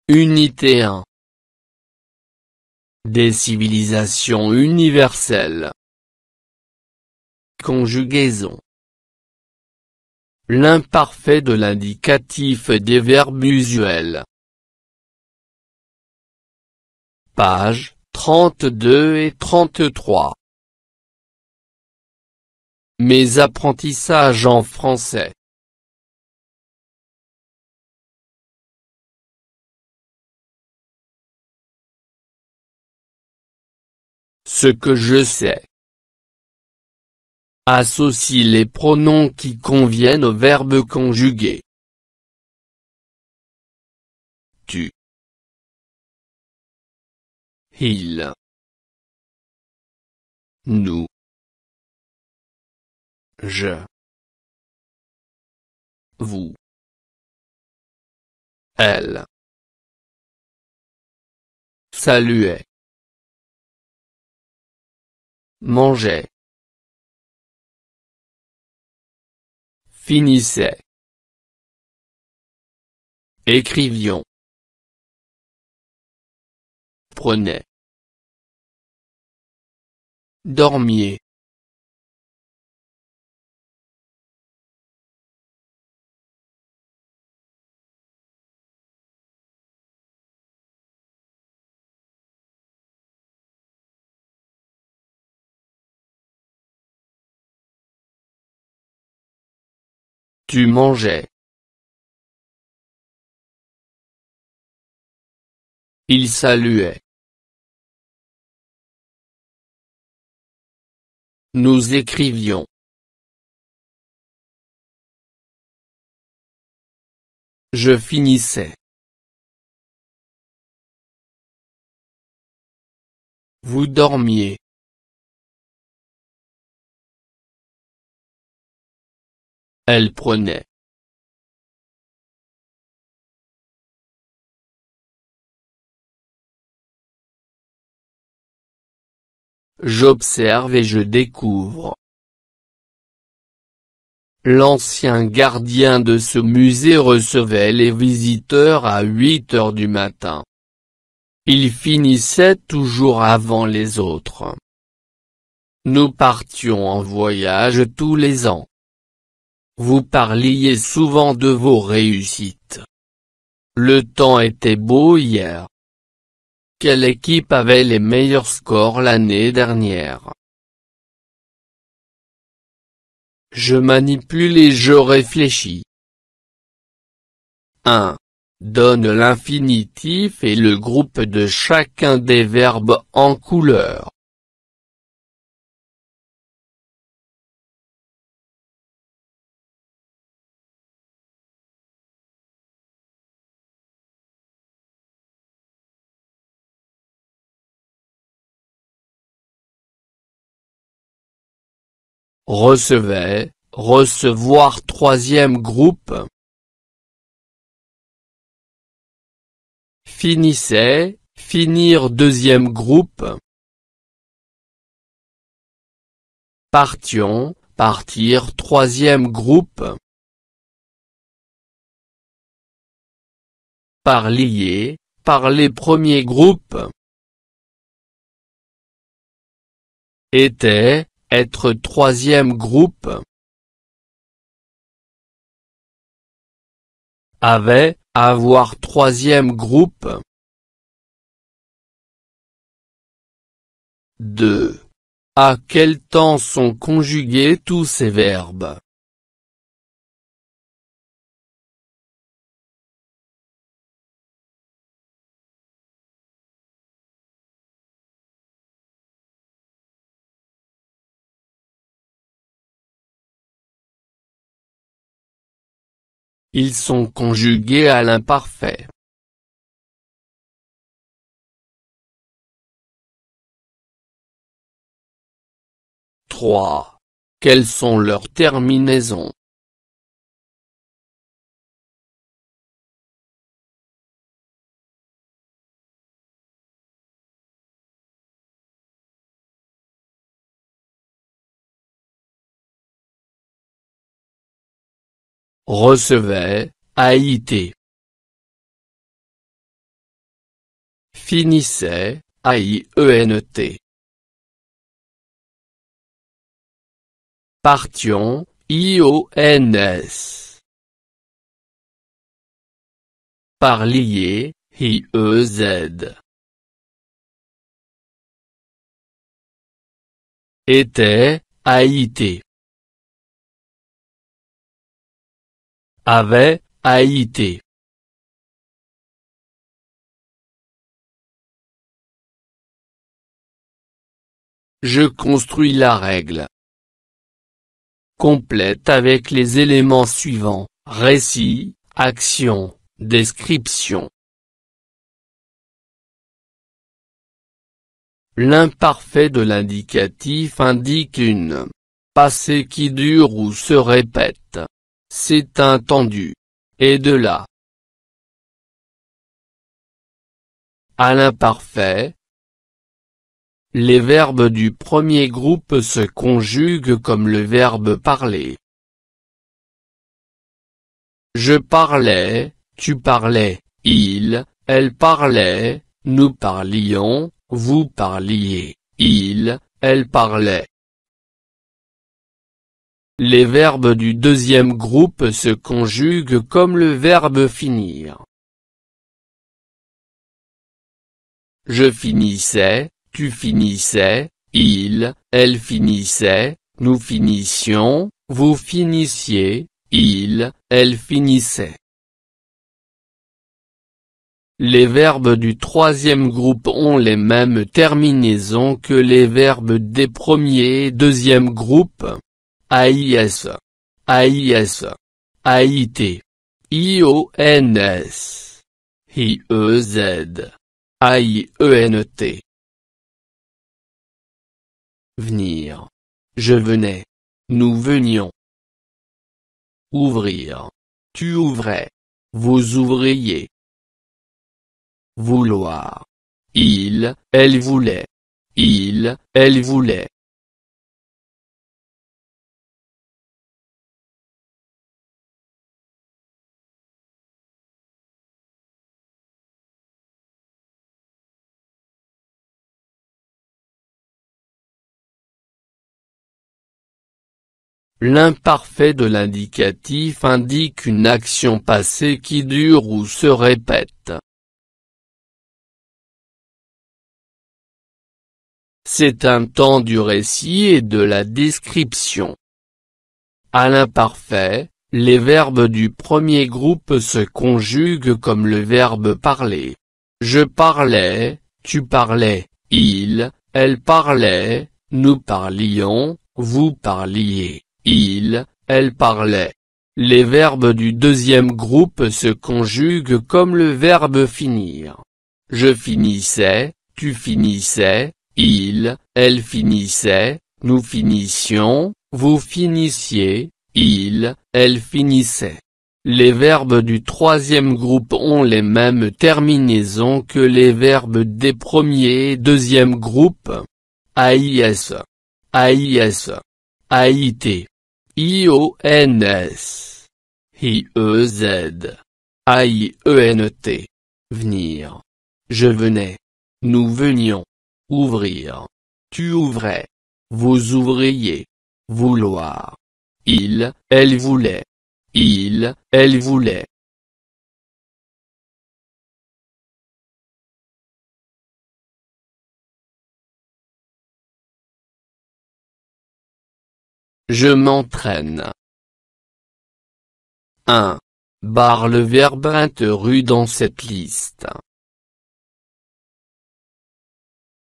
Unité 1. Des civilisations universelles. Conjugaison. L'imparfait de l'indicatif des verbes usuels. Pages 32 et 33. Mes apprentissages en français. Ce que je sais. Associe les pronoms qui conviennent au verbe conjugué. Tu. Il. Nous. Je. Vous. Elle. Saluait. Mangeait. Finissait. Écrivions. Prenait. Dormiez. Tu mangeais. Il saluait. Nous écrivions. Je finissais. Vous dormiez. Elle prenait. J'observe et je découvre. L'ancien gardien de ce musée recevait les visiteurs à 8 heures du matin. Il finissait toujours avant les autres. Nous partions en voyage tous les ans. Vous parliez souvent de vos réussites. Le temps était beau hier. Quelle équipe avait les meilleurs scores l'année dernière? Je manipule et je réfléchis. 1. Donne l'infinitif et le groupe de chacun des verbes en couleur. Recevait, recevoir troisième groupe. Finissait, finir deuxième groupe. Partions, partir troisième groupe. Parliez, parler premier groupe. Était, être troisième groupe. Avait, avoir troisième groupe. 2. À quel temps sont conjugués tous ces verbes? Ils sont conjugués à l'imparfait. 3. Quelles sont leurs terminaisons? Recevait, AIT. Finissait, AIENT. Partions, IONS. Parlier, IEZ. Était, AIT. Avait, AIT. Je construis la règle complète avec les éléments suivants: récit, action, description. L'imparfait de l'indicatif indique une passé qui dure ou se répète. C'est intendu. Et de là à l'imparfait, les verbes du premier groupe se conjuguent comme le verbe parler. Je parlais, tu parlais, il, elle parlait, nous parlions, vous parliez, il, elle parlait. Les verbes du deuxième groupe se conjuguent comme le verbe finir. Je finissais, tu finissais, il, elle finissait, nous finissions, vous finissiez, il, elle finissait. Les verbes du troisième groupe ont les mêmes terminaisons que les verbes des premiers et deuxième groupes. AIS, AIS, AIT, IONS, IEZ, AIENT. Venir. Je venais. Nous venions. Ouvrir. Tu ouvrais. Vous ouvriez. Vouloir. Il, elle voulait. Il, elle voulait. L'imparfait de l'indicatif indique une action passée qui dure ou se répète. C'est un temps du récit et de la description. À l'imparfait, les verbes du premier groupe se conjuguent comme le verbe parler. Je parlais, tu parlais, il, elle parlait, nous parlions, vous parliez, il, elle parlait. Les verbes du deuxième groupe se conjuguent comme le verbe finir. Je finissais, tu finissais, il, elle finissait, nous finissions, vous finissiez, il, elle finissait. Les verbes du troisième groupe ont les mêmes terminaisons que les verbes des premiers et deuxième groupes. AIS, AIS, AIT, IONS, IEZ, AIENT. Venir. Je venais. Nous venions. Ouvrir. Tu ouvrais. Vous ouvriez. Vouloir. Il, elle voulait. Il, elle voulait. Je m'entraîne. 1. Barre le verbe interru dans cette liste.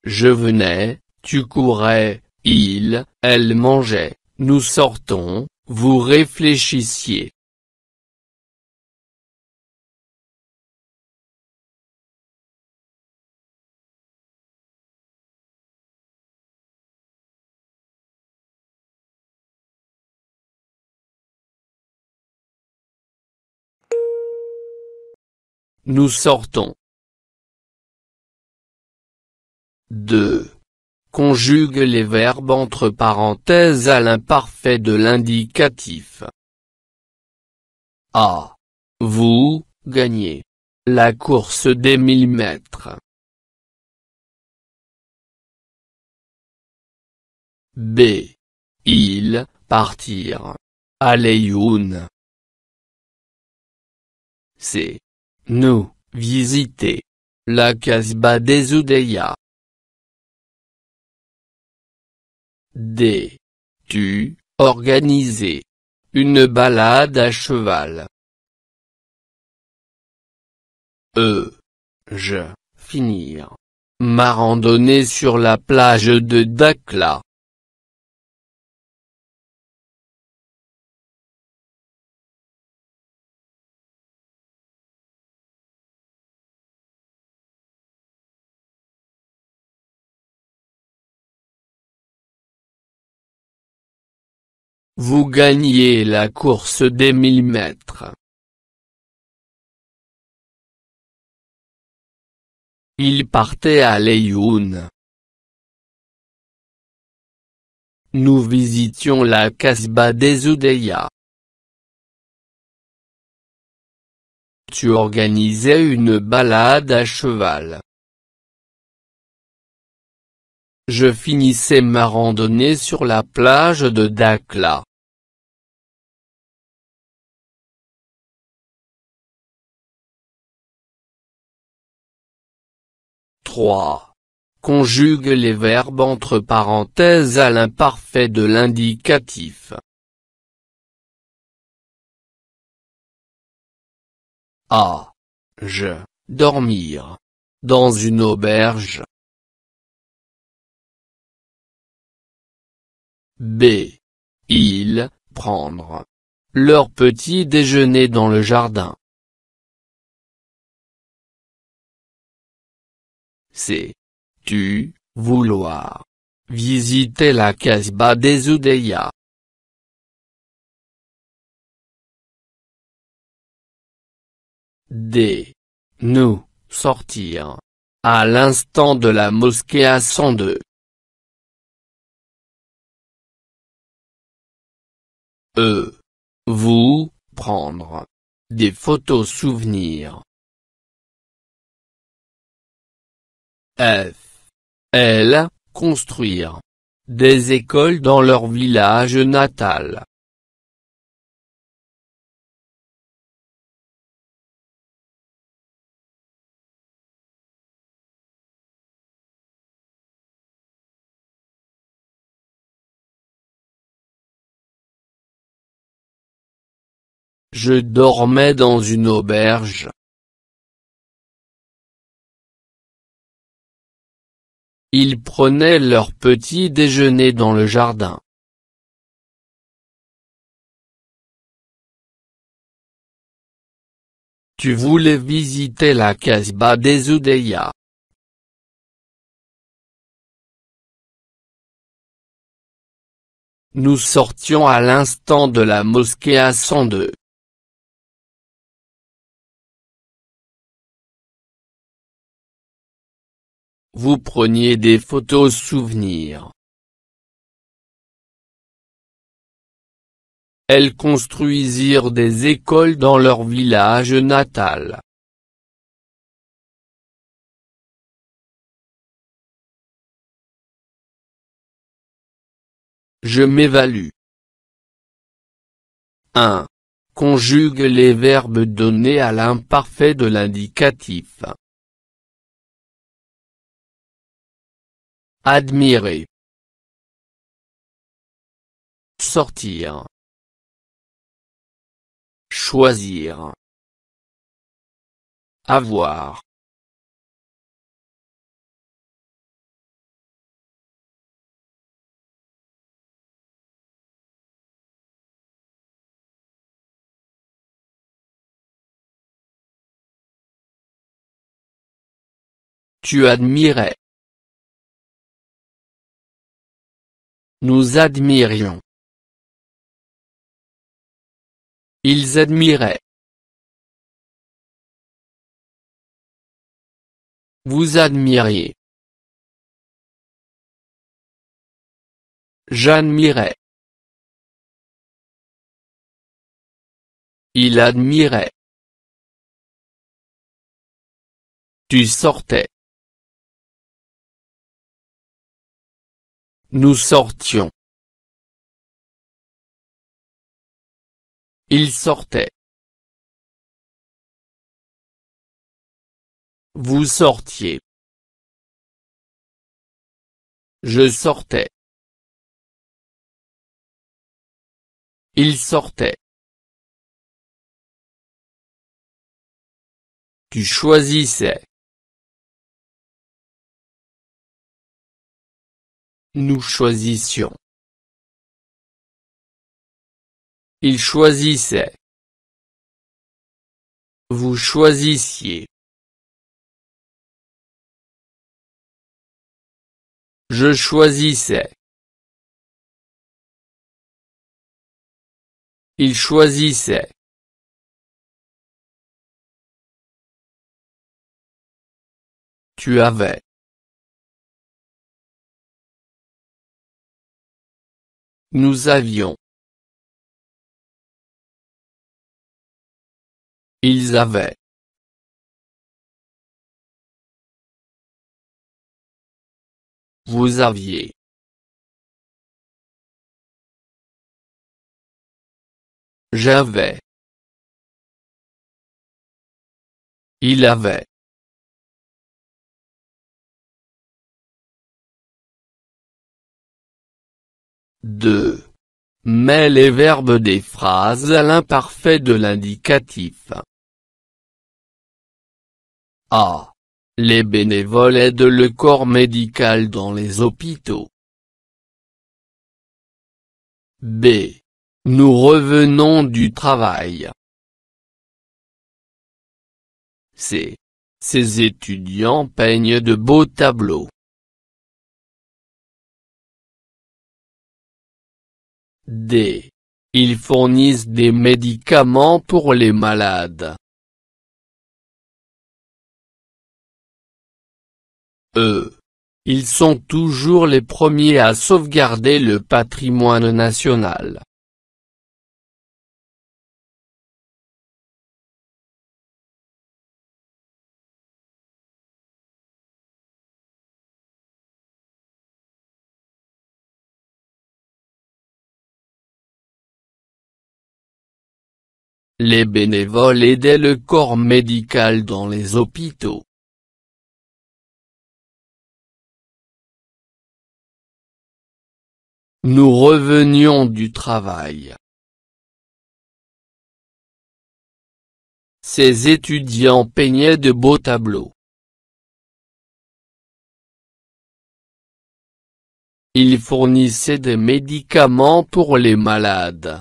Je venais, tu courais, il, elle mangeait, nous sortons, vous réfléchissiez. Nous sortons. 2. Conjugue les verbes entre parenthèses à l'imparfait de l'indicatif. A. Vous gagnez la course des 1000 mètres. B. Ils partirent à Leyyoun. C. Nous visiter la Casbah des Oudeyas. D. Tu organiser une balade à cheval. E. Je finir ma randonnée sur la plage de Dakhla. Vous gagnez la course des 1000 mètres. Ils partaient à Leyyoun. Nous visitions la Casbah des Oudeyas. Tu organisais une balade à cheval. Je finissais ma randonnée sur la plage de Dakhla. Conjugue les verbes entre parenthèses à l'imparfait de l'indicatif. A. Je dormir dans une auberge. B. Ils prendre leur petit déjeuner dans le jardin. C. Tu vouloir visiter la Casbah des Oudeyas. D. Nous sortir à l'instant de la mosquée à 102. E. Vous prendre des photos souvenirs. F. Elles construire des écoles dans leur village natal. Je dormais dans une auberge. Ils prenaient leur petit déjeuner dans le jardin. Tu voulais visiter la Casbah des Oudeyas. Nous sortions à l'instant de la mosquée à 102. Vous preniez des photos souvenirs. Elles construisirent des écoles dans leur village natal. Je m'évalue. 1. Conjugue les verbes donnés à l'imparfait de l'indicatif. Admirer. Sortir. Choisir. Avoir. Tu admirais. Nous admirions. Ils admiraient. Vous admiriez. J'admirais. Il admirait. Tu sortais. Nous sortions. Il sortait. Vous sortiez. Je sortais. Il sortait. Tu choisissais. Nous choisissions. Il choisissait. Vous choisissiez. Je choisissais. Il choisissait. Tu avais. Nous avions. Ils avaient. Vous aviez. J'avais. Il avait. Deux. Mets les verbes des phrases à l'imparfait de l'indicatif. A. Les bénévoles aident le corps médical dans les hôpitaux. B. Nous revenons du travail. C. Ces étudiants peignent de beaux tableaux. D. Ils fournissent des médicaments pour les malades. E. Ils sont toujours les premiers à sauvegarder le patrimoine national. Les bénévoles aidaient le corps médical dans les hôpitaux. Nous revenions du travail. Ces étudiants peignaient de beaux tableaux. Ils fournissaient des médicaments pour les malades.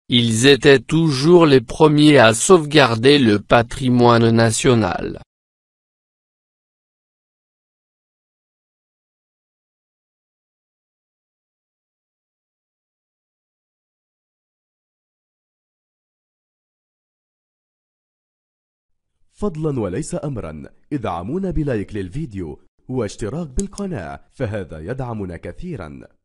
Ils étaient toujours les premiers à sauvegarder le patrimoine national. فضلا وليس أمرا ادعمونا بلايك للفيديو واشتراك بالقناة، فهذا يدعمنا كثيرا.